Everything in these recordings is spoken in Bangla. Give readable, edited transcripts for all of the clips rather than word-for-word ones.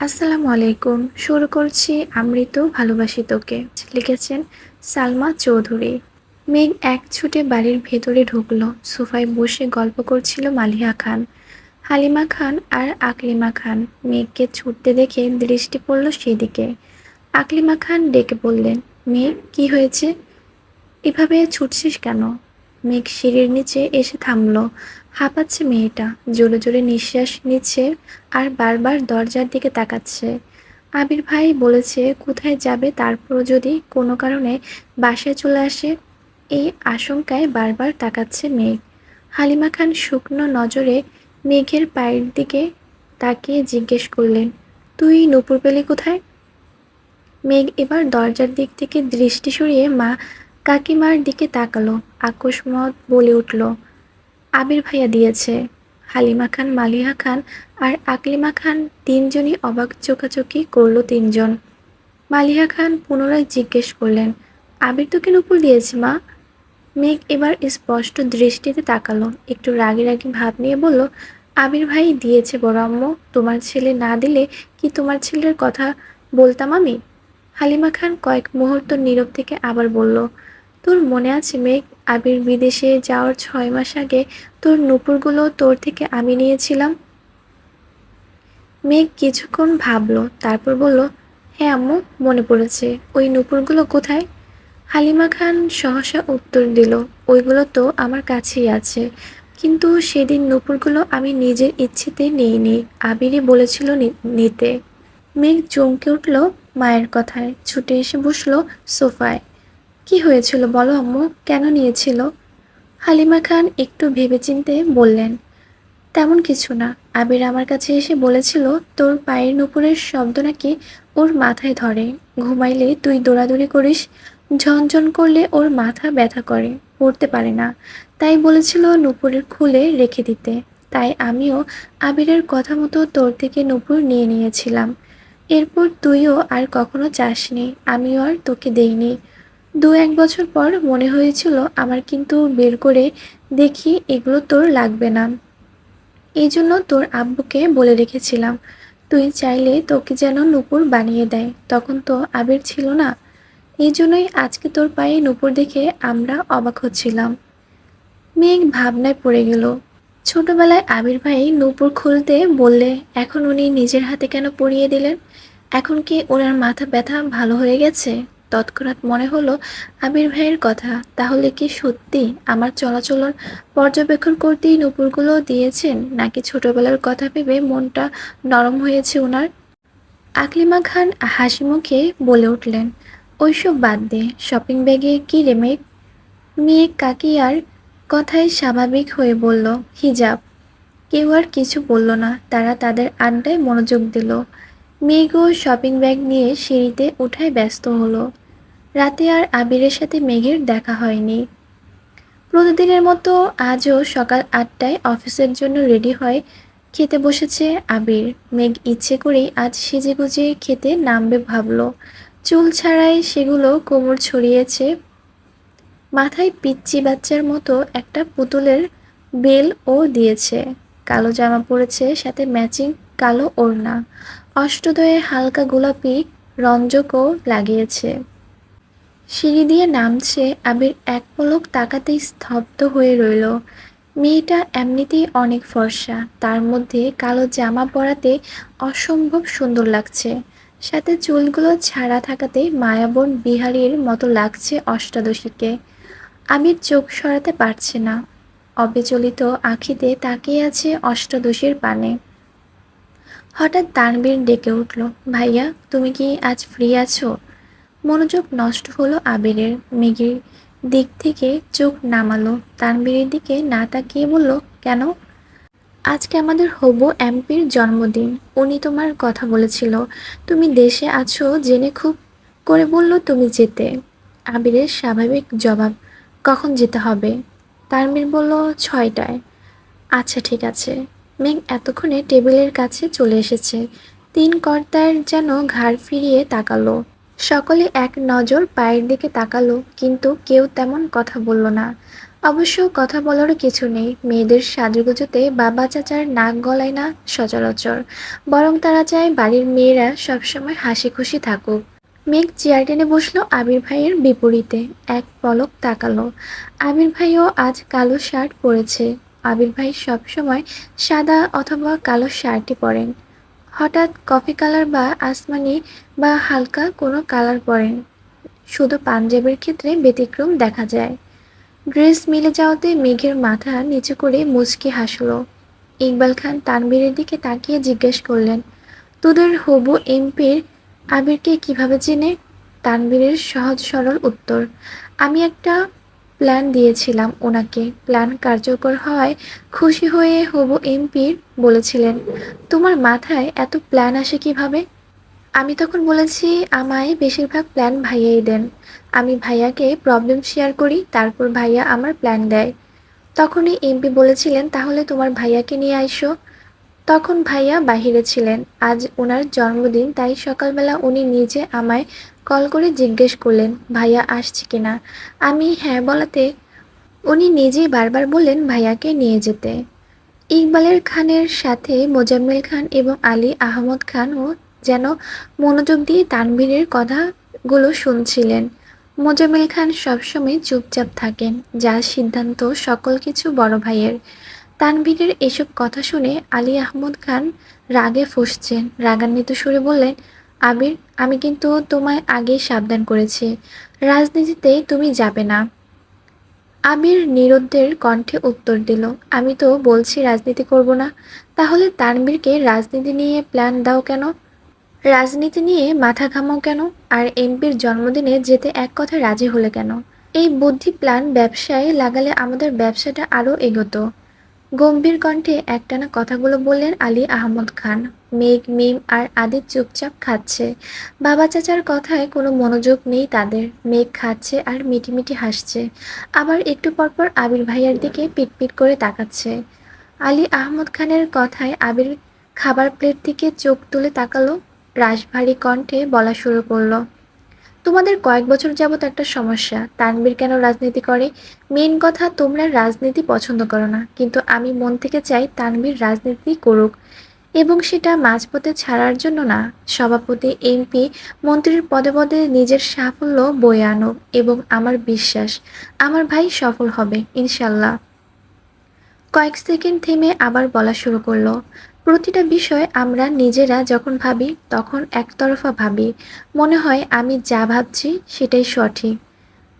আসসালামু আলাইকুম। শুরু করছি আমৃত ভালোবাসি তোকে। লিখেছেন সালমা চৌধুরী। মেঘ এক ছুটে বাড়ির ভেতরে ঢুকলো। সোফায় বসে গল্প করছিল মালিহা খান, হালিমা খান আর আকলিমা খান। মেঘকে ছুটতে দেখে দৃষ্টি পড়ল সেদিকে। আকলিমা খান ডেকে বললেন, মেঘ কি হয়েছে? এভাবে ছুটছিস কেন? মেঘ সিঁড়ির নিচে এসে থামলো। হাঁপাচ্ছে মেয়েটা, জোরে জোরে নিঃশ্বাস নিচ্ছে আর বারবার দরজার দিকে তাকাচ্ছে। আবির ভাই বলেছে কোথায় যাবে, তারপরও যদি কোনো কারণে বাসায় চলে আসে, এই আশঙ্কায় বারবার তাকাচ্ছে মেঘ। হালিমা খান শুকনো নজরে মেঘের পায়ের দিকে তাকিয়ে জিজ্ঞেস করলেন, তুই নূপুর পেলি কোথায়? মেঘ এবার দরজার দিক থেকে দৃষ্টি সরিয়ে কাকিমার দিকে তাকালো। আকস্মাৎ বলে উঠল, আবির ভাইয়া দিয়েছে। হালিমা খান, মালিহা খান আর আকলিমা খান তিনজনই অবাক চোখাচোখি করলো তিনজন। মালিহা খান পুনরায় জিজ্ঞেস করলেন, আবির তোকে নুপুর দিয়েছে মা? মেঘ এবার স্পষ্ট দৃষ্টিতে তাকালো, একটু রাগী রাগী ভাব নিয়ে বলল, আবির ভাই দিয়েছে বড় আম্মু। তোমার ছেলে না দিলে কি তোমার ছেলের কথা বলতাম আমি? হালিমা খান কয়েক মুহূর্ত নীরব থেকে আবার বলল, তোর মনে আছে মেঘ, আবির বিদেশে যাওয়ার 6 মাস আগে তোর নুপুরগুলো তোর থেকে আমি নিয়েছিলাম? মেঘ কিছুক্ষণ ভাবলো, তারপর বলল, হ্যাঁ আম্মু, মনে পড়েছে। ওই নুপুরগুলো কোথায়? হালিমা খান সহসা উত্তর দিল, ওইগুলো তো আমার কাছেই আছে, কিন্তু সেদিন নুপুরগুলো আমি নিজের ইচ্ছেতে নিইনি, আবিরই বলেছিল নিতে। মেঘ চমকে উঠল মায়ের কথায়, ছুটে এসে বসলো সোফায়। কি হয়েছিল বলো আম্মু, কেন নিয়েছিল? হালিমা খান একটু ভেবেচিন্তে বললেন, তেমন কিছু না। আবির আমার কাছে এসে বলেছিল তোর পায়ের নুপুরের শব্দ নাকি ওর মাথায় ধরে। ঘুমাইলে তুই দৌড়াদৌড়ি করিস, ঝনঝন করলে ওর মাথা ব্যথা করে, পড়তে পারে না। তাই বলেছিল নুপুরের খুলে রেখে দিতে। তাই আমিও আবিরের কথা মতো তোর থেকে নুপুর নিয়ে নিয়েছিলাম। এরপর তুইও আর কখনো চাসনি, আমিও আর তোকে দেইনি। 2-1 বছর পর মনে হয়েছিল আমার, কিন্তু বের করে দেখি এগুলো তোর লাগবে না। এই জন্য তোর আব্বুকে বলে রেখেছিলাম, তুই চাইলে তোকে যেন নূপুর বানিয়ে দেয়। তখন তো আবির ছিল না, এই জন্যই আজকে তোর পায়ে নূপুর দেখে আমরা অবাক হচ্ছিলাম। মেঘ ভাবনায় পড়ে গেল। ছোটবেলায় আবির ভাই নূপুর খুলতে বললে এখন উনি নিজের হাতে কেন পরিয়ে দিলেন? এখন কি ওনার মাথা ব্যথা ভালো হয়ে গেছে? তৎক্ষণাৎ মনে হলো আবির ভাইয়ের কথা, তাহলে কি সত্যি আমার চলাচলন পর্যবেক্ষণ করতেই নূপুরগুলো দিয়েছেন, নাকি ছোটবেলার কথা ভেবে মনটা নরম হয়েছে ওনার? আকলিমা খান হাসি মুখে বলে উঠলেন, ওইসব বাদ দে, শপিং ব্যাগে কি রে মেঘ? মেয়ে কাকিয়ার কথায় স্বাভাবিক হয়ে বলল, হিজাব। কেউ আর কিছু বলল না, তারা তাদের আড্ডায় মনোযোগ দিল। মেঘও শপিং ব্যাগ নিয়ে সিঁড়িতে ওঠায় ব্যস্ত হলো। রাতে আর আবিরের সাথে মেঘের দেখা হয়নি। প্রতিদিনের মতো আজও সকাল 8টায় অফিসের জন্য রেডি হয়ে খেতে বসেছে আবির। মেঘ ইচ্ছে করেই আজ সেজেগুজে খেতে নামবে ভাবল। চুল ছাড়াই সেগুলো কোমর ছড়িয়েছে, মাথায় পিচ্চি বাচ্চার মতো একটা পুতুলের বেলও দিয়েছে। কালো জামা পরেছে, সাথে ম্যাচিং কালো ওড়না। অষ্টদয়ে হালকা গোলাপি রঞ্জকও লাগিয়েছে। সিঁড়ি দিয়ে নামছে, আবির এক পলক তাকাতেই স্তব্ধ হয়ে রইল। মেয়েটা এমনিতেই অনেক ফর্সা, তার মধ্যে কালো জামা পরাতে অসম্ভব সুন্দর লাগছে। সাথে চুলগুলো ছাড়া থাকাতে মায়াবন বিহারীর মতো লাগছে অষ্টাদশীকে। আবির চোখ সরাতে পারছে না, অবিচলিত আঁখিতে তাকিয়ে আছে অষ্টাদশীর পানে। হঠাৎ তানবীর ডেকে উঠল, ভাইয়া তুমি কি আজ ফ্রি আছো? মনোযোগ নষ্ট হলো আবিরের। মেঘের দিক থেকে চোখ নামালো, তানবীরের দিকে না তাকিয়ে বলল, কেন? আজকে আমাদের হবু এমপির জন্মদিন, উনি তোমার কথা বলেছিল। তুমি দেশে আছো জেনে খুব করে বলল তুমি যেতে। আবিরের স্বাভাবিক জবাব, কখন যেতে হবে? তানবীর বলল, 6টায়। আচ্ছা ঠিক আছে। মেঘ এতক্ষণে টেবিলের কাছে চলে এসেছে। তিন কর্তার যেন ঘাড় ফিরিয়ে তাকালো। সকলে এক নজর পায়ের দিকে তাকালো, কিন্তু কেউ তেমন কথা বলল না। অবশ্য কথা বলারও কিছু নেই, মেয়েদের সাজুগুজুতে বাবা চাচার নাক গলায় না সচরাচর, বরং তারা চায় বাড়ির মেয়েরা সবসময় হাসি খুশি থাকুক। মেঘ চেয়ার টেনে বসলো আবির ভাইয়ের বিপরীতে, এক পলক তাকালো। আবির ভাইও আজ কালো শার্ট পরেছে। আবির ভাই সবসময় সাদা অথবা কালো শার্টই পরেন। হঠাৎ কফি কালার বা আসমানি বা হালকা কোনো কালার পরেন। শুধু পাঞ্জাবের ক্ষেত্রে ব্যতিক্রম দেখা যায়। ড্রেস মিলে যাওয়াতে মেঘের মাথা নিচু করে মুচকি হাসল। ইকবাল খান তানভীরের দিকে তাকিয়ে জিজ্ঞেস করলেন, তোদের হবু এমপির আবিরকে কিভাবে চেনে? তানভীরের সহজ সরল উত্তর, আমি একটা প্ল্যান দিয়েছিলাম ওনাকে, প্ল্যান কার্যকর হওয়ায় খুশি হয়ে হবু এমপির বলেছিলেন, তোমার মাথায় এত প্ল্যান আসে কিভাবে? আমি তখন বলেছি, আমায় বেশিরভাগ প্ল্যান ভাইয়াই দেন। আমি ভাইয়াকে প্রবলেম শেয়ার করি, তারপর ভাইয়া আমার প্ল্যান দেয়। তখনই এমপি বলেছিলেন, তাহলে তোমার ভাইয়াকে নিয়ে আইসো। তখন ভাইয়া বাহিরে ছিলেন, আজ ওনার জন্মদিন, তাই সকালবেলা উনি নিজে আমায় কল করে জিজ্ঞেস করলেন ভাইয়া আসছে কিনা। আমি হ্যাঁ বলাতে উনি নিজেই বারবার বললেন ভাইয়াকে নিয়ে যেতে। ইকবালের খানের সাথে মোজাম্মেল খান এবং আলী আহমদ খানও যেন মনোযোগ দিয়ে তানভীরের কথাগুলো শুনছিলেন। মোজাম্মেল খান সবসময় চুপচাপ থাকেন, যার সিদ্ধান্ত সকল কিছু বড় ভাইয়ের। তানভীরের এসব কথা শুনে আলী আহমদ খান রাগে ফুঁসছেন, রাগান্বিত সুরে বললেন, আবির, আমি কিন্তু তোমায় আগেই সাবধান করেছি, রাজনীতিতে তুমি যাবে না। আবির নিরুদ্দের কণ্ঠে উত্তর দিল, আমি তো বলছি রাজনীতি করব না। তাহলে তানভীরকে রাজনীতি নিয়ে প্ল্যান দাও কেন? রাজনীতি নিয়ে মাথা ঘামাও কেন? আর এমপির জন্মদিনে যেতে এক কথায় রাজি হলে কেন? এই বুদ্ধি প্ল্যান ব্যবসায় লাগালে আমাদের ব্যবসাটা আরও এগোতো। গম্ভীর কণ্ঠে একটানা কথাগুলো বললেন আলী আহমদ খান। মেঘ, মিম আর আদিত চুপচাপ খাচ্ছে। বাবা চাচার কথায় কোনো মনোযোগ নেই তাদের। মেঘ খাচ্ছে আর মিটিমিটি হাসছে, আবার একটু পরপর আবির ভাইয়ার দিকে পিটপিট করে তাকাচ্ছে। আলী আহমদ খানের কথায় আবির খাবার প্লেট থেকে চোখ তুলে তাকালো, রাশভারী কণ্ঠে বলা শুরু করলো, তোমাদের কয়েক বছর যাবত একটা সমস্যা, তানভীর কেন রাজনীতি করে। মেন কথা, তোমরা রাজনীতি পছন্দ করো না, কিন্তু আমি মন থেকে চাই তানভীর রাজনীতি করুক, এবং সেটা মাঝপথে ছাড়ার জন্য না। সভাপতি, এমপি, মন্ত্রীর পদে পদে নিজের সাফল্য বয়ে আনুক, এবং আমার বিশ্বাস আমার ভাই সফল হবে ইনশাল্লাহ। কয়েক সেকেন্ড থেমে আবার বলা শুরু করলো, প্রতিটা বিষয় আমরা নিজেরা যখন ভাবি তখন একতরফা ভাবি, মনে হয় আমি যা ভাবছি সেটাই সঠিক,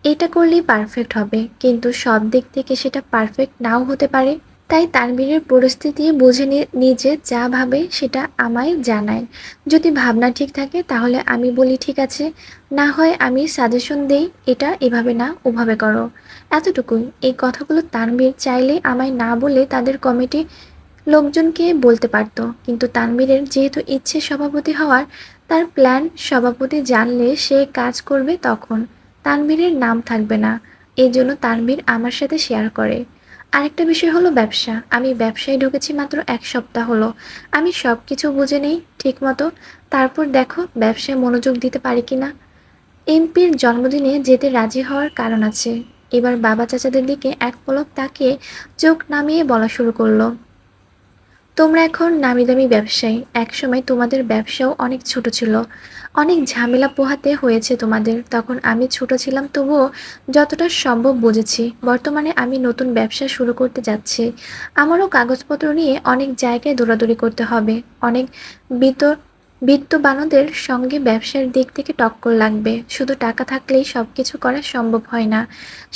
এটা করলেই পারফেক্ট হবে, কিন্তু সব দিক থেকে সেটা পারফেক্ট নাও হতে পারে। তাই তানভীরের পরিস্থিতি বুঝে নিজে যা ভাবে সেটা আমায় জানায়। যদি ভাবনা ঠিক থাকে তাহলে আমি বলি ঠিক আছে, না হয় আমি সাজেশন দেই, এটা এভাবে না ওভাবে করো, এতটুকুই। এই কথাগুলো তানভীর চাইলে আমায় না বলে তাদের কমিটি লোকজনকে বলতে পারতো, কিন্তু তানভীরের যেহেতু ইচ্ছে সভাপতি হওয়ার, তার প্ল্যান সভাপতি জানলে সে কাজ করবে, তখন তানভীরের নাম থাকবে না। এই জন্য তানভীর আমার সাথে শেয়ার করে। আরেকটা বিষয় হলো ব্যবসা। আমি ব্যবসায় ঢুকেছি মাত্র 1 সপ্তাহ হলো। আমি সব কিছু বুঝে নেই ঠিক মতো, তারপর দেখো ব্যবসায় মনোযোগ দিতে পারি কিনা। এমপির জন্মদিনে যেতে রাজি হওয়ার কারণ আছে। এবার বাবা চাচাদের দিকে এক পলক তাকিয়ে চোখ নামিয়ে বলা শুরু করলো, তোমরা এখন নামিদামি ব্যবসায়ী, একসময় তোমাদের ব্যবসাও অনেক ছোট ছিল, অনেক ঝামেলা পোহাতে হয়েছে তোমাদের। তখন আমি ছোট ছিলাম, তবুও যতটা সম্ভব বুঝেছি। বর্তমানে আমি নতুন ব্যবসা শুরু করতে যাচ্ছি, আমারও কাগজপত্র নিয়ে অনেক জায়গায় দৌড়াদৌড়ি করতে হবে, অনেক বিত বিত্তবানদের সঙ্গে ব্যবসার দিক থেকে টক্কর লাগবে। শুধু টাকা থাকলেই সব কিছু করা সম্ভব হয় না,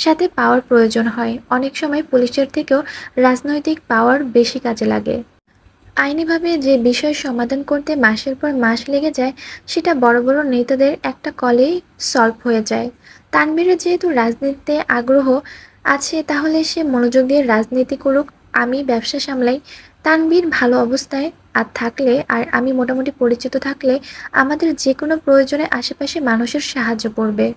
সাথে পাওয়ার প্রয়োজন হয়। অনেক সময় পুলিশের থেকেও রাজনৈতিক পাওয়ার বেশি কাজে লাগে। আইনিভাবে যে বিষয় সমাধান করতে মাসের পর মাস লেগে যায়, সেটা বড় বড় নেতাদের একটা কলেই সলভ হয়ে যায়। তানভীরের যেহেতু রাজনীতিতে আগ্রহ আছে, তাহলে সে মনোযোগ দিয়ে রাজনীতি করুক, আমি ব্যবসা সামলাই। তানভীর ভালো অবস্থায় আর থাকলে, আর আমি মোটামুটি পরিচিত থাকলে, আমাদের যে কোনো প্রয়োজনে আশেপাশে মানুষের সাহায্য করবে।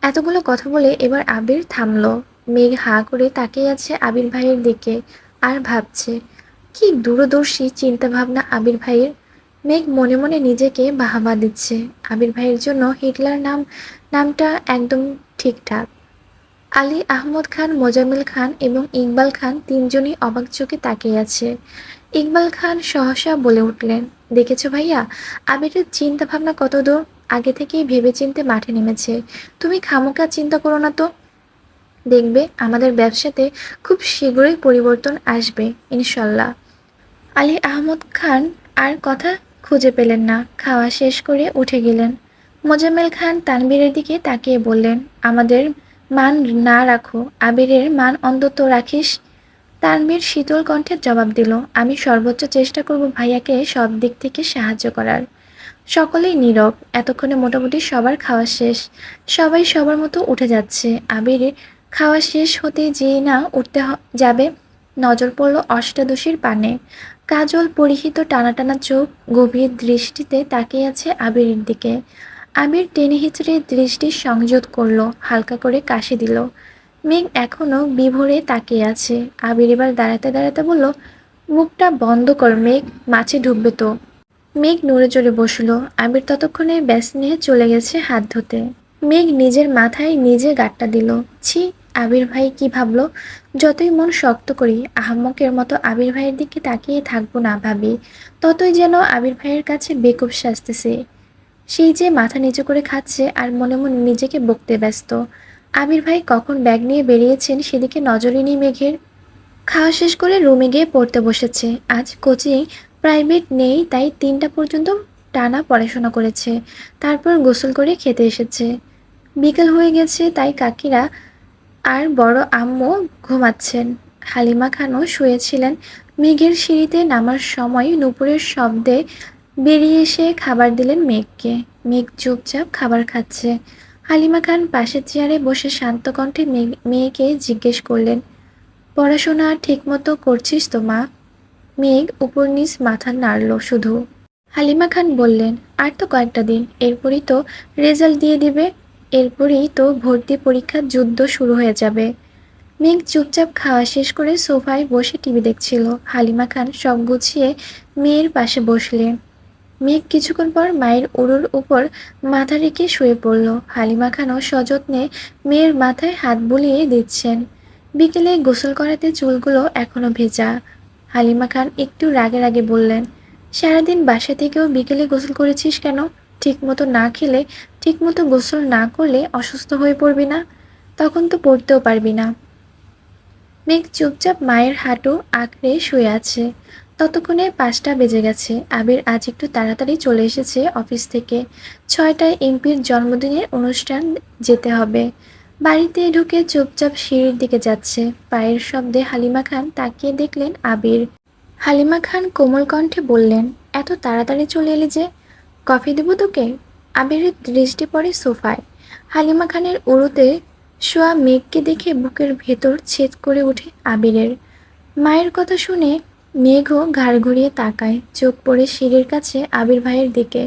এতগুলো কথা বলে এবার আবির থামলো। মেঘ হাঁ করে তাকিয়ে আছে আবির ভাইয়ের দিকে আর ভাবছে, কি দূরদর্শী চিন্তাভাবনা আবির ভাইয়ের। মেঘ মনে মনে নিজেকে বাহাবা দিচ্ছে। আবির ভাইয়ের জন্য হিটলার নামটা একদম ঠিকঠাক। আলী আহমদ খান, মোজাম্মেল খান এবং ইকবাল খান তিনজনই অবাক চোখে তাকিয়ে আছে। ইকবাল খান সহসা বলে উঠলেন, দেখেছো ভাইয়া, আবিরের চিন্তা ভাবনা কত দূর, আগে থেকেই ভেবেচিন্তে মাঠে নেমেছে। তুমি খামোকা চিন্তা করো না তো, দেখবে আমাদের ব্যবসাতে খুব শীঘ্রই পরিবর্তন আসবে ইনশাল্লাহ। আলী আহমদ খান আর কথা খুঁজে পেলেন না, খাওয়া শেষ করে উঠে গেলেন। মোজাম্মেল খান তানভীরের দিকে তাকিয়ে বললেন, আমাদের মান না রাখো, আবিরের মান অন্তত রাখিস। তানভীর শীতল কণ্ঠে জবাব দিল, আমি সর্বোচ্চ চেষ্টা করব ভাইয়াকে সব দিক থেকে সাহায্য করার। সকলেই নীরব। এতক্ষণে মোটামুটি সবার খাওয়া শেষ। সবাই সবার মতো উঠে যাচ্ছে। আবিরের খাওয়া শেষ হতে যেই না উঠতে যাবে, নজর পড়ল অষ্টাদশীর পানে। কাজল পরিহিত টানা টানা চোখ গভীর দৃষ্টিতে তাকিয়ে আছে আবিরের দিকে। আবির টেনে হিচড়ে দৃষ্টির সংযোগ করলো, হালকা করে কাশি দিল। মেঘ এখনো বিভোরে তাকিয়ে আছে। আবির এবার দাঁড়াতে দাঁড়াতে বলল, মুখটা বন্ধ কর মেঘ, মাছে ঢুকবে তো। মেঘ নড়ে চড়ে বসল। আবির ততক্ষণে ব্যস্ত নিয়ে চলে গেছে হাত ধুতে। মেঘ নিজের মাথায় নিজে গাঁটটা দিল। ছি, আবির ভাই কি ভাবলো? যতই মন শক্ত করি, আহাম্মকের মতো আবির ভাইয়ের দিকে তাকিয়ে থাকবো না ভাবি, ততই যেন আবির ভাইয়ের কাছে বেকুব সাজতেছে। সেই যে মাথা নিচু করে খাচ্ছে আর মনে মনে নিজেকে বকতে ব্যস্ত। আবির ভাই কখন ব্যাগ নিয়ে বেরিয়েছেন সেদিকে নজরই নেই মেঘের। খাওয়া শেষ করে রুমে গিয়ে পড়তে বসেছে। আজ কোচিং প্রাইভেট নেই, তাই ৩টা পর্যন্ত টানা পড়াশোনা করেছে। তারপর গোসল করে খেতে এসেছে। বিকেল হয়ে গেছে, তাই কাকিরা আর বড় আম্মু ঘুমাচ্ছেন। হালিমা খানও শুয়েছিলেন। মেঘের সিঁড়িতে নামার সময় নুপুরের শব্দে বেরিয়ে এসে খাবার দিলেন মেঘকে। মেঘ চুপচাপ খাবার খাচ্ছে। হালিমা খান পাশের চেয়ারে বসে শান্ত কণ্ঠে মেয়েকে জিজ্ঞেস করলেন, পড়াশোনা ঠিকমতো করছিস তো মা? মেঘ উপর নিচ মাথা নাড়ল শুধু। হালিমা খান বললেন, আর তো কয়েকটা দিন, এরপরই তো রেজাল্ট দিয়ে দিবে, এরপরই তো ভর্তি পরীক্ষার যুদ্ধ শুরু হয়ে যাবে। মেঘ চুপচাপ খাওয়া শেষ করে সোফায় বসে টিভি দেখছিল। হালিমা খান সব গুছিয়ে মেয়ের পাশে বসলেন। মেঘ কিছুক্ষণ পর মায়ের উরুর উপর মাথা রেখে শুয়ে পড়ল। হালিমা খানও সযত্নে মেয়ের মাথায় হাত বুলিয়ে দিচ্ছেন। বিকেলে গোসল করাতে চুলগুলো এখনো ভেজা। হালিমা খান একটু রাগে রাগে বললেন, সারাদিন বাসা থেকেও বিকেলে গোসল করেছিস কেন? ঠিকমতো না খেলে, ঠিকমতো গোসল না করলে অসুস্থ হয়ে পড়বি না? তখন তো পড়তেও পারবি না। মেঘ চুপচাপ মায়ের হাঁটু আঁকড়ে শুয়ে আছে। ততক্ষণে 5টা বেজে গেছে। আবির আজ একটু তাড়াতাড়ি চলে এসেছে অফিস থেকে। 6টায় এমপির জন্মদিনের অনুষ্ঠান, যেতে হবে। বাড়িতে ঢুকে চুপচাপ সিঁড়ির দিকে যাচ্ছে। পায়ের শব্দে হালিমা খান তাকিয়ে দেখলেন আবির। হালিমা খান কোমল কণ্ঠে বললেন, এত তাড়াতাড়ি চলে এলি যে? কফি দেবো তোকে? আবিরের দৃষ্টি পড়ে সোফায়। হালিমা খানের উরুতে শোয়া মেঘকে দেখে বুকের ভেতর ছেদ করে ওঠে আবিরের। মায়ের কথা শুনে মেঘও ঘাড় ঘুরিয়ে তাকায়, চোখ পড়ে সিঁড়ির কাছে আবির ভাইয়ের দিকে।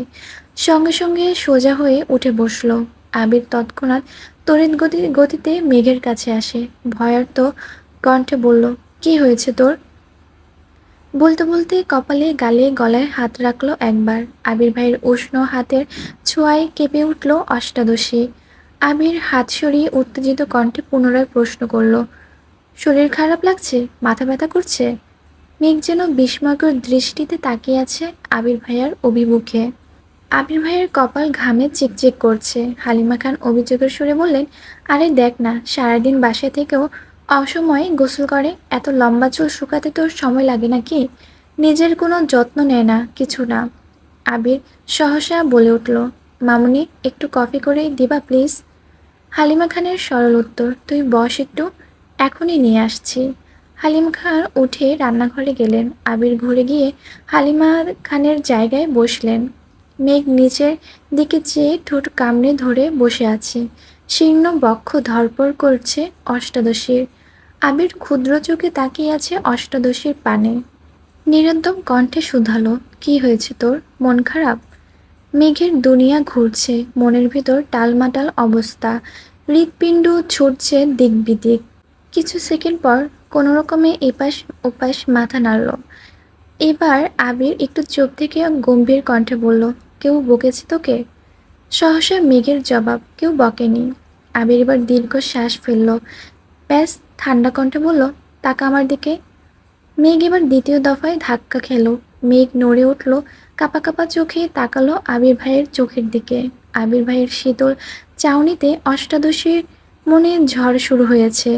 সঙ্গে সঙ্গে সোজা হয়ে উঠে বসলো। আবির তৎক্ষণাৎ তড়িৎ গতিতে মেঘের কাছে আসে। ভয়ার্ত কণ্ঠে বলল, কি হয়েছে তোর? বলতে বলতে কপালে গালে গলায় হাত রাখলো একবার। আবির ভাইয়ের উষ্ণ হাতের ছোঁয়ায় কেঁপে উঠল অষ্টাদশী। আবির হাত সরিয়ে উত্তেজিত কণ্ঠে পুনরায় প্রশ্ন করল, শরীর খারাপ লাগছে? মাথা ব্যথা করছে? মেঘ যেন বিস্ময়কর দৃষ্টিতে তাকিয়ে আছে আবির ভাইয়ার অভিমুখে। আবির ভাইয়ের কপাল ঘামে চিকচিক করছে। হালিমা খান অভিযোগের সুরে বললেন, আরে দেখ না, সারাদিন বাসায় থেকেও অসময়ে গোসল করে, এত লম্বা চুল শুকাতে তোর সময় লাগে নাকি? নিজের কোনো যত্ন নেয় না, কিছু না। আবির সহসা বলে উঠল, মামুনি, একটু কফি করে দিবা প্লিজ? হালিমা খানের সরল উত্তর, তুই বস একটু, এখনই নিয়ে আসছি। হালিমা খান উঠে রান্নাঘরে গেলেন। আবির ঘুরে গিয়ে হালিমা খানের জায়গায় বসলেন। মেঘ নিচের দিকে চেয়ে ঠোঁট কামড়ে ধরে বসে আছে। শীর্ণ বক্ষ ধরপড় করছে অষ্টাদশীর। আবির ক্ষুদ্র চোখে তাকিয়ে আছে অষ্টাদশীর পানে। নিরুদ্যম কণ্ঠে শুধালো, কি হয়েছে তোর? মন খারাপ? মেঘের দুনিয়া ঘুরছে, মনের ভেতর টালমাটাল অবস্থা। হৃৎপিণ্ড ছুটছে দিক বিদিক। কিছু সেকেন্ড পর কোনোরকমে এপাশ ওপাশ মাথা নাড়ল। এবার আবির একটু চোখ থেকে গম্ভীর কণ্ঠে বলল, কেউ বকেছে তোকে? সহসা মেঘের জবাব, কেউ বকেনি। আবির এবার দীর্ঘ শ্বাস ফেলল। ব্যাস, ঠান্ডা কণ্ঠে বলল, তাকা আমার দিকে। মেঘ এবার দ্বিতীয় দফায় ধাক্কা খেল। মেঘ নড়ে উঠল, কাঁপা কাঁপা চোখে তাকালো আবির ভাইয়ের চোখের দিকে। আবির ভাইয়ের শীতল চাউনিতে অষ্টাদশীর মনে ঝড় শুরু হয়েছে।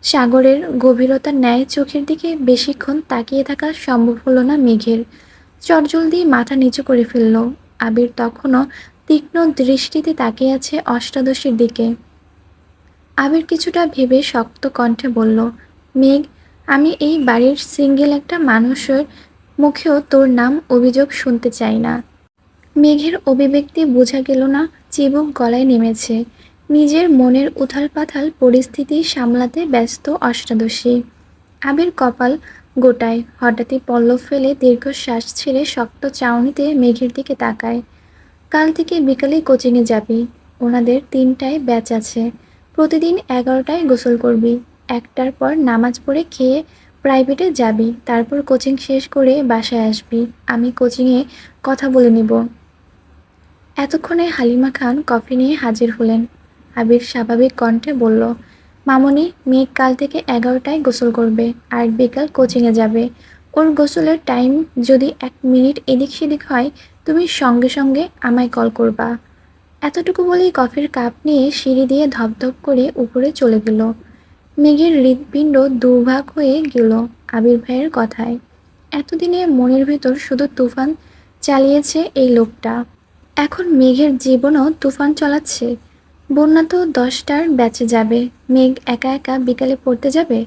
সাগরের গভীরতার ন্যায় চোখের দিকে বেশিক্ষণ তাকিয়ে থাকা সম্ভব হলো না মেঘের। চটজলদি মাথা নিচু করে ফেলল। আবির তখনও তীক্ষ্ণ দৃষ্টিতে তাকিয়ে আছে অষ্টাদশীর দিকে। আবির কিছুটা ভেবে শক্ত কণ্ঠে বলল, মেঘ, আমি এই বাড়ির সিঙ্গেল একটা মানুষের মুখেও তোর নাম অভিযোগ শুনতে চাই না। মেঘের অভিব্যক্তি বোঝা গেল না, চিবুক গলায় নেমেছে। নিজের মনের উথাল পাথাল পরিস্থিতি সামলাতে ব্যস্ত অষ্টাদশী। আবির কপাল গোটায়, হঠাৎই পল্লব ফেলে দীর্ঘশ্বাস ছেড়ে শক্ত চাউনিতে মেঘের দিকে তাকায়। কাল থেকে বিকালে কোচিংয়ে যাবি। ওনাদের 3টায় ব্যাচ আছে। প্রতিদিন 11টায় গোসল করবি। 1টার পর নামাজ পড়ে খেয়ে প্রাইভেটে যাবি। তারপর কোচিং শেষ করে বাসায় আসবি। আমি কোচিংয়ে কথা বলে নিব। এতক্ষণে হালিমা খান কফি নিয়ে হাজির হলেন। আবির স্বাভাবিক কণ্ঠে বলল, মামনি, মেঘ কাল থেকে 11টায় গোসল করবে আর বিকাল কোচিংয়ে যাবে। ওর গোসলের টাইম যদি 1 মিনিট এদিক সেদিক হয়, তুমি সঙ্গে সঙ্গে আমায় কল করবা। এতটুকু বলেই কফির কাপ নিয়ে সিঁড়ি দিয়ে ধপধপ করে উপরে চলে গেল। মেঘের হৃৎপিণ্ড দুভাগ হয়ে গেল আবির ভাইয়ের কথায়। এতদিনে মনের ভেতর শুধু তুফান চালিয়েছে এই লোকটা, এখন মেঘের জীবনও তুফান চলাচ্ছে। বন্যা তো 10টার ব্যাচে যাবে, মেঘ একা একা বিকালে পড়তে যাবে।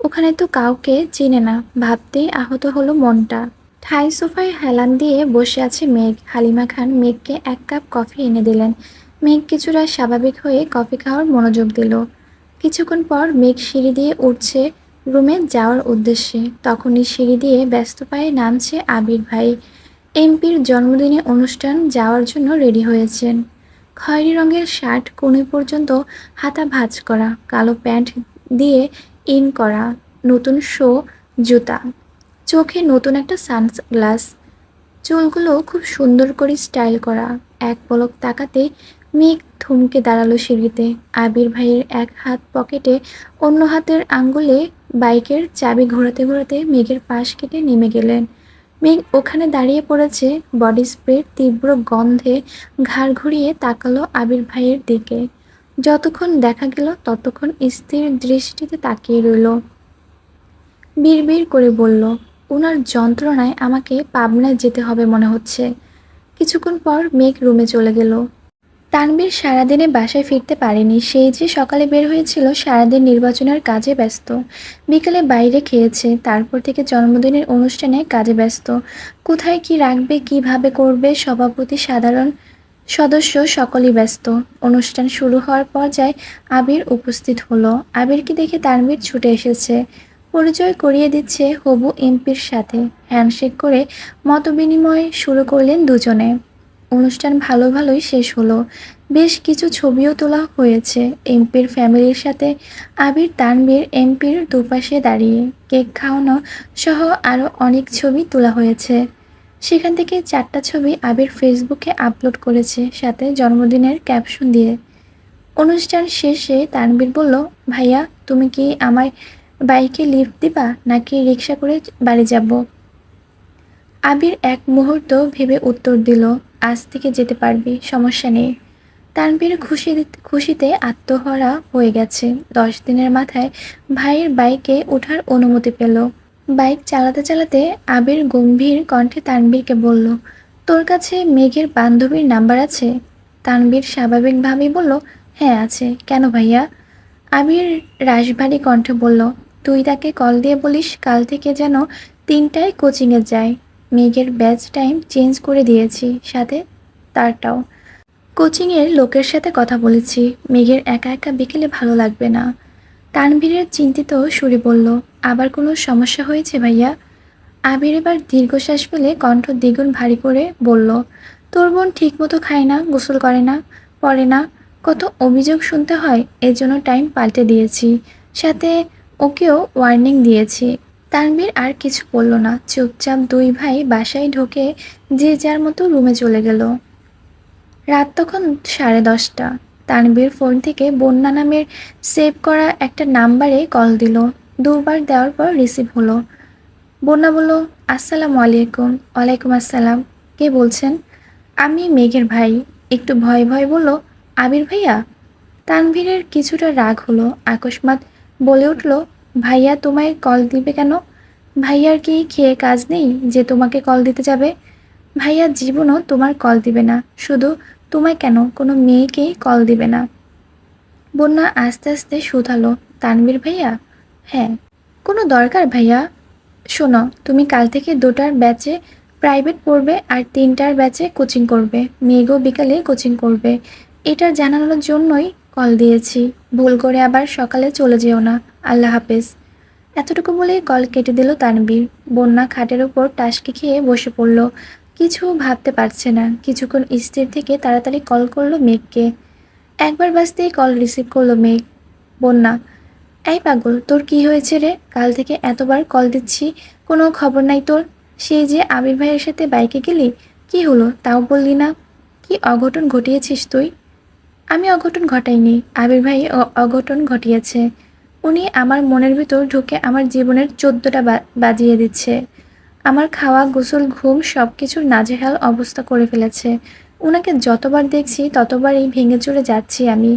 ওখানে তো কাউকে চিনে না, ভাবতেই আহত হলো মনটা। ঠাই সোফায় হেলান দিয়ে বসে আছে মেঘ। হালিমা খান মেঘকে 1 কাপ কফি এনে দিলেন। মেঘ কিছুটা স্বাভাবিক হয়ে কফি খাওয়ার মনোযোগ দিল। কিছুক্ষণ পর মেঘ সিঁড়ি দিয়ে উঠছে রুমে যাওয়ার উদ্দেশ্যে। তখনই সিঁড়ি দিয়ে ব্যস্ত পায়ে নামছে আবির ভাই। এমপির জন্মদিনে অনুষ্ঠান যাওয়ার জন্য রেডি হয়েছেন। খয়েরি রঙের শার্ট কনুই পর্যন্ত হাতা ভাঁজ করা, কালো প্যান্ট দিয়ে ইন করা, নতুন শো জুতা, চোখে নতুন একটা সানগ্লাস, চুলগুলো খুব সুন্দর করে স্টাইল করা। এক পলক তাকাতেই মেঘ থমকে দাঁড়ালো সিঁড়িতে। আবির ভাইয়ের এক হাত পকেটে, অন্য হাতের আঙ্গুলে বাইকের চাবি ঘোরাতে ঘোরাতে মেঘের পাশ কেটে নেমে গেলেন। মেঘ ওখানে দাঁড়িয়ে পড়েছে, বডি স্প্রের তীব্র গন্ধে ঘাড় ঘুরিয়ে তাকালো আবির ভাইয়ের দিকে। যতক্ষণ দেখা গেল ততক্ষণ স্থির দৃষ্টিতে তাকিয়ে রইল। বিড়বিড় করে বলল, ওনার যন্ত্রণায় আমাকে পাবনায় যেতে হবে মনে হচ্ছে। কিছুক্ষণ পর মেঘ রুমে চলে গেল। তানবীর সারাদিনে বাসায় ফিরতে পারেনি। সেই যে সকালে বের হয়েছিল, সারাদিন নির্বাচনের কাজে ব্যস্ত। বিকেলে বাইরে খেয়েছে, তারপর থেকে জন্মদিনের অনুষ্ঠানে কাজে ব্যস্ত। কোথায় কি রাখবে, কিভাবে করবে, সভাপতি, সাধারণ সদস্য সকলেই ব্যস্ত। অনুষ্ঠান শুরু হওয়ার পর্যায়ে আবির উপস্থিত হলো। আবিরকে দেখে তানবীর ছুটে এসেছে। পরিচয় করিয়ে দিচ্ছে হবু এমপির সাথে। হ্যান্ডশেক করে মতবিনিময় শুরু করলেন দুজনে। অনুষ্ঠান ভালোই শেষ হলো। বেশ কিছু ছবিও তোলা হয়েছে এমপির ফ্যামিলির সাথে। আবির, তানবীর এমপির দুপাশে দাঁড়িয়ে কেক খাওয়ানো সহ আরও অনেক ছবি তোলা হয়েছে। সেখান থেকে 4টা ছবি আবির ফেসবুকে আপলোড করেছে, সাথে জন্মদিনের ক্যাপশন দিয়ে। অনুষ্ঠান শেষে তানবীর বলল, ভাইয়া, তুমি কি আমার বাইকে লিফট দিবা নাকি রিক্সা করে বাড়ি যাব? আবির এক মুহূর্ত ভেবে উত্তর দিল, আজ থেকে যেতে পারবি, সমস্যা নেই। তানভীর খুশিতে আত্মহারা হয়ে গেছে। 10 দিনের মাথায় ভাইয়ের বাইকে ওঠার অনুমতি পেল। বাইক চালাতে চালাতে আবির গম্ভীর কণ্ঠে তানভীরকে বলল, তোর কাছে মেঘের বান্ধবীর নাম্বার আছে? তানভীর স্বাভাবিকভাবেই বলল, হ্যাঁ আছে, কেন ভাইয়া? আবির রাশভারী কণ্ঠে বলল, তুই তাকে কল দিয়ে বলিস কাল থেকে যেন 3টায় কোচিংয়ে যায়। মেঘের ব্যাচ টাইম চেঞ্জ করে দিয়েছি, সাথে তারটাও। কোচিংয়ের লোকের সাথে কথা বলেছি, মেঘের একা একা বিকেলে ভালো লাগবে না। তানভীরের চিন্তিত সুরে বলল, আবার কোনো সমস্যা হয়েছে ভাইয়া? আবির এবার দীর্ঘশ্বাস ফেলে কণ্ঠ দ্বিগুণ ভারী করে বলল, তোর বোন ঠিকমতো খায় না, গোসল করে না, পড়ে না, কত অভিযোগ শুনতে হয়, এজন্য টাইম পাল্টে দিয়েছি, সাথে ওকেও ওয়ার্নিং দিয়েছি। তানভীর আর কিছু বলল না, চুপচাপ দুই ভাই বাসায় ঢোকে যে যার মতো রুমে চলে গেল। রাত তখন 10:30। তানবীর ফোন থেকে বন্যা নামের সেভ করা একটা নাম্বারে কল দিল। দুবার দেওয়ার পর রিসিভ হলো। বন্যা বলল, আসসালামু আলাইকুম। ওয়ালাইকুম আসসালাম। কে বলছেন? আমি মেঘের ভাই। একটু ভয় ভয় বলল, আবির ভাইয়া? তানভীরের কিছুটা রাগ হলো। আকস্মাৎ বলে উঠল, ভাইয়া তোমায় কল দিবে কেন? ভাইয়ার কি খেয়ে কাজ নেই যে তোমাকে কল দিতে যাবে? ভাইয়া জীবনও তোমার কল দিবে না। শুধু তোমায় কেন, কোনো মেয়েকেই কল দিবে না। বন্যা আস্তে আস্তে শুধালো, তানভীর ভাইয়া? হ্যাঁ। কোনো দরকার ভাইয়া? শোনো, তুমি কাল থেকে 2টার ব্যাচে প্রাইভেট পড়বে আর 3টার ব্যাচে কোচিং করবে। মেঘও বিকালে কোচিং করবে। এটা জানানোর জন্যই কল দিয়েছি। ভুল করে আবার সকালে চলে যেও না। আল্লাহ হাফেজ। এতটুকু বলেই কল কেটে দিল তানবীর। বন্যা খাটের ওপর টাসকি খেয়ে বসে পড়ল। কিছু ভাবতে পারছে না। কিছুক্ষণ স্থির থেকে তাড়াতাড়ি কল করলো মেঘকে। একবার বাজতেই কল রিসিভ করলো মেঘ। বন্যা, এই পাগল, তোর কি হয়েছে রে? কাল থেকে এতবার কল দিচ্ছি, কোনো খবর নাই তোর। সেই যে আবির ভাইয়ের সাথে বাইকে গেলি, কি হলো তাও বললি না। কি অঘটন ঘটিয়েছিস তুই? আমি অঘটন ঘটাইনি, আবির ভাই অঘটন ঘটিয়েছে। উনি আমার মনের ভিতর ঢুকে আমার জীবনের 14টা বাজিয়ে দিচ্ছে। আমার খাওয়া, গোসল, ঘুম সব কিছুর নাজেহাল অবস্থা করে ফেলেছে। উনাকে যতবার দেখছি ততবারই ভেঙে চড়ে যাচ্ছি আমি।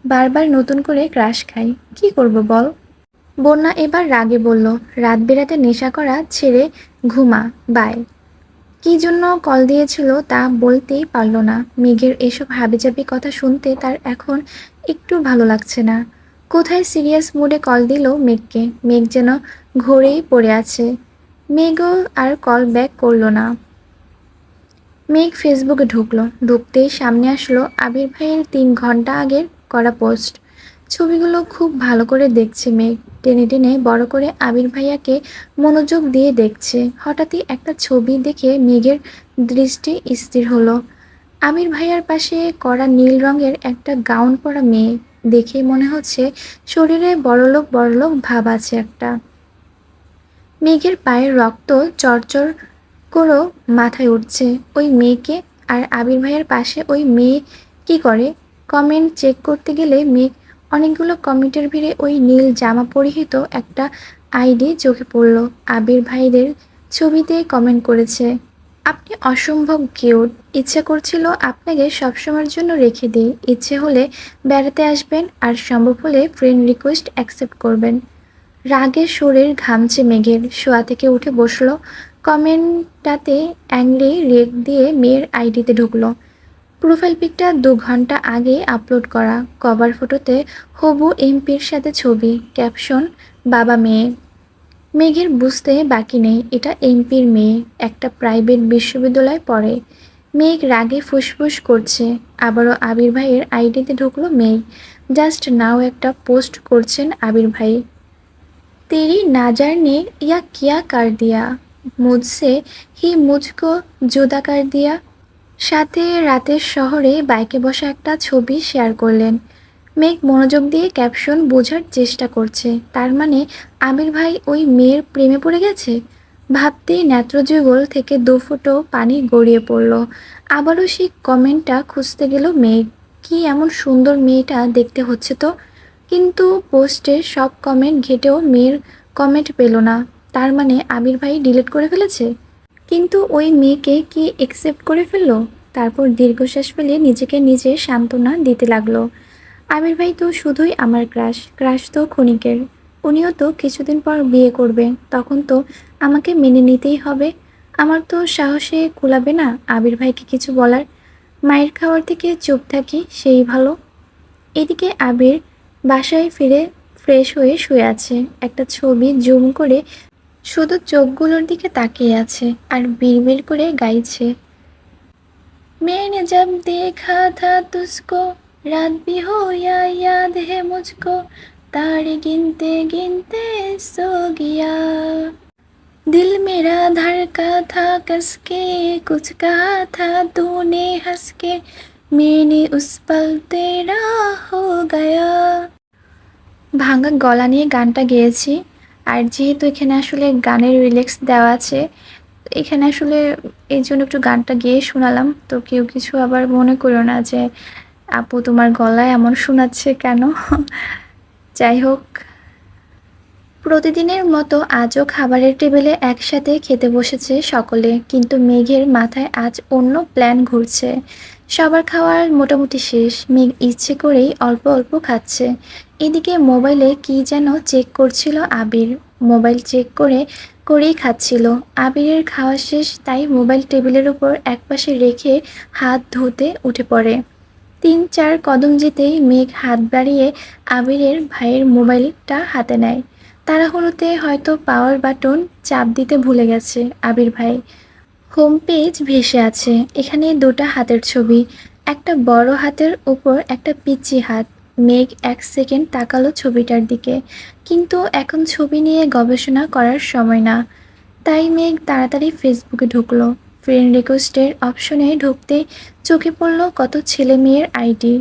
বারবার নতুন করে ক্রাশ খাই। কি করব বল? বন্যা এবার রাগে বলল, রাত বেরাতে নেশা করা ছেড়ে ঘুমা। বাই। কী জন্য কল দিয়েছিল তা বলতেই পারল না। মেঘের এসব হাবিজাবি কথা শুনতে তার এখন একটু ভালো লাগছে না। কোথায় সিরিয়াস মুডে কল দিল মেঘকে। মেঘ যেন ঘোরেই পড়ে আছে। মেঘও আর কল ব্যাক করল না। মেঘ ফেসবুকে ঢুকলো। ঢুকতেই সামনে আসলো আবির ভাইয়ের 3 ঘন্টা আগের করা পোস্ট। ছবিগুলো খুব ভালো করে দেখছে মেঘ। টেনে টেনে বড় করে আবির ভাইয়াকে মনোযোগ দিয়ে দেখছে। হঠাৎই একটা ছবি দেখে মেঘের দৃষ্টি স্থির হলো। আবির ভাইয়ার পাশে করা নীল রঙের একটা গাউন পরা মেয়ে। দেখে মনে হচ্ছে শরীরে বড়লোক বড়লোক ভাব আছে একটা। মেঘের পায়ের রক্ত চড়চড় করেও মাথায় উঠছে। ওই মেয়েকে আর আবির ভাইয়ের পাশে ওই মেয়ে কি করে? কমেন্ট চেক করতে গেলে মেঘ অনেকগুলো কমেন্টের ভিড়ে ওই নীল জামা পরিহিত একটা আইডি চোখে পড়ল। আবির ভাইদের ছবিতে কমেন্ট করেছে, আপনি অসম্ভব কিউট। ইচ্ছে করছিল আপনাকে সবসময়ের জন্য রেখে দিই। ইচ্ছে হলে বেড়াতে আসবেন আর সম্ভব হলে ফ্রেন্ড রিকোয়েস্ট অ্যাকসেপ্ট করবেন। রাগে শরীর ঘামছে মেঘের। শোয়া থেকে উঠে বসলো। কমেন্টটাতে অ্যাংরি রেক দিয়ে মেয়ের আইডিতে ঢুকলো। প্রোফাইল পিকটা 2 ঘন্টা আগে আপলোড করা। কভার ফটোতে হবু এমপির সাথে ছবি। ক্যাপশন, বাবা মেয়ে। মেঘের বুঝতে বাকি নেই এটা এমপির মেয়ে, একটা প্রাইভেট বিশ্ববিদ্যালয়ে পড়ে। মেঘ রাগে ফুসফুস করছে। আবারও আবির ভাইয়ের আইডিতে ঢুকলো মেঘ। জাস্ট নাও একটা পোস্ট করছেন আবির ভাই। तेरी नज़र ने या क्या कर दिया, मुझसे ही मुझको जुदा कर दिया। সাথে রাতের শহরে বাইকে বসা একটা ছবি শেয়ার করলেন। মেঘ মনোযোগ দিয়ে ক্যাপশন বোঝার চেষ্টা করছে। তার মানে আবির ভাই ওই মেয়ের প্রেমে পড়ে গেছে। ভাবতেই নেত্রযুগল থেকে 2 ফোঁটা পানি গড়িয়ে পড়ল। আবারও সেই কমেন্টটা খুঁজতে গেল মেঘ। কি এমন সুন্দর মেয়েটা দেখতে হচ্ছে তো। কিন্তু পোস্টের সব কমেন্ট ঘেটেও মেয়ের কমেন্ট পেল না। তার মানে আবির ভাই ডিলিট করে ফেলেছে। কিন্তু ওই মেয়েকে কি একসেপ্ট করে ফেললো? তারপর দীর্ঘশ্বাস ফেলে নিজেকে নিজে সান্ত্বনা দিতে লাগলো। আবির ভাই তো শুধুই আমার ক্রাশ। ক্রাশ তো ক্ষণিকের। উনিও তো কিছুদিন পর বিয়ে করবে। তখন তো আমাকে মেনে নিতেই হবে। আমার তো সাহসে কুলাবে না আবির ভাইকে কিছু বলার। মায়ের খাওয়ার থেকে চুপ থাকি সেই ভালো। এদিকে আবির বাসায় ফিরে ফ্রেশ হয়ে শুয়ে আছে। একটা ছবি জুম করে শুধু চোখগুলোর দিকে তাকিয়ে আছে আর বিড়বিড় করে গাইছে, मैंने जब देखा था तुझको, रात भी हो या याद है मुझको, तारे गिनते गिनते सो गया, दिल मेरा धड़का था कस के, कुछ कहा था तूने हंस के, मैंने उस पल तेरा हो गया। ভাঙা গলা নিয়ে গানটা গেয়েছি। আর যেহেতু এখানে আসলে গানের রিলিক্স দেওয়া আছে, এখানে আসলে এই জন্য একটু গানটা গেয়ে শোনালাম। তো কেউ কিছু আবার মনে করো না যে আপু তোমার গলায় এমন শোনাচ্ছে কেন? যাই হোক, প্রতিদিনের মতো আজও খাবারের টেবিলে একসাথে খেতে বসেছে সকলে, কিন্তু মেঘের মাথায় আজ অন্য প্ল্যান ঘুরছে। সবার খাওয়ার মোটামুটি শেষ, মেঘ ইচ্ছে করেই অল্প অল্প খাচ্ছে। এদিকে মোবাইলে কি যেন চেক করছিল আবির। মোবাইল চেক করেই খাচ্ছিল। আবিরের খাওয়া শেষ, তাই মোবাইল টেবিলের উপর একপাশে রেখে হাত ধুতে উঠে পড়ে। ৩-৪ কদম যেতেই মেঘ হাত বাড়িয়ে আবিরের ভাইয়ের মোবাইলটা হাতে নেয়। তাড়াহুড়োতে হয়তো পাওয়ার বাটন চাপ দিতে ভুলে গেছে আবির ভাই। হোম পেজ ভেসে আছে, এখানে দুটো হাতের ছবি, একটা বড় হাতের উপর একটা পিচ্চি হাত। মেঘ ১ সেকেন্ড তাকালো ছবিটার দিকে, কিন্তু এখন ছবি নিয়ে গবেষণা করার সময় না। তাই মেঘ তাড়াতাড়ি ফেসবুকে ঢুকলো। ফ্রেন্ড রিকোয়েস্টের অপশনে ঢুকতেই চোখে পড়ল কত ছেলে মেয়ের আইডি।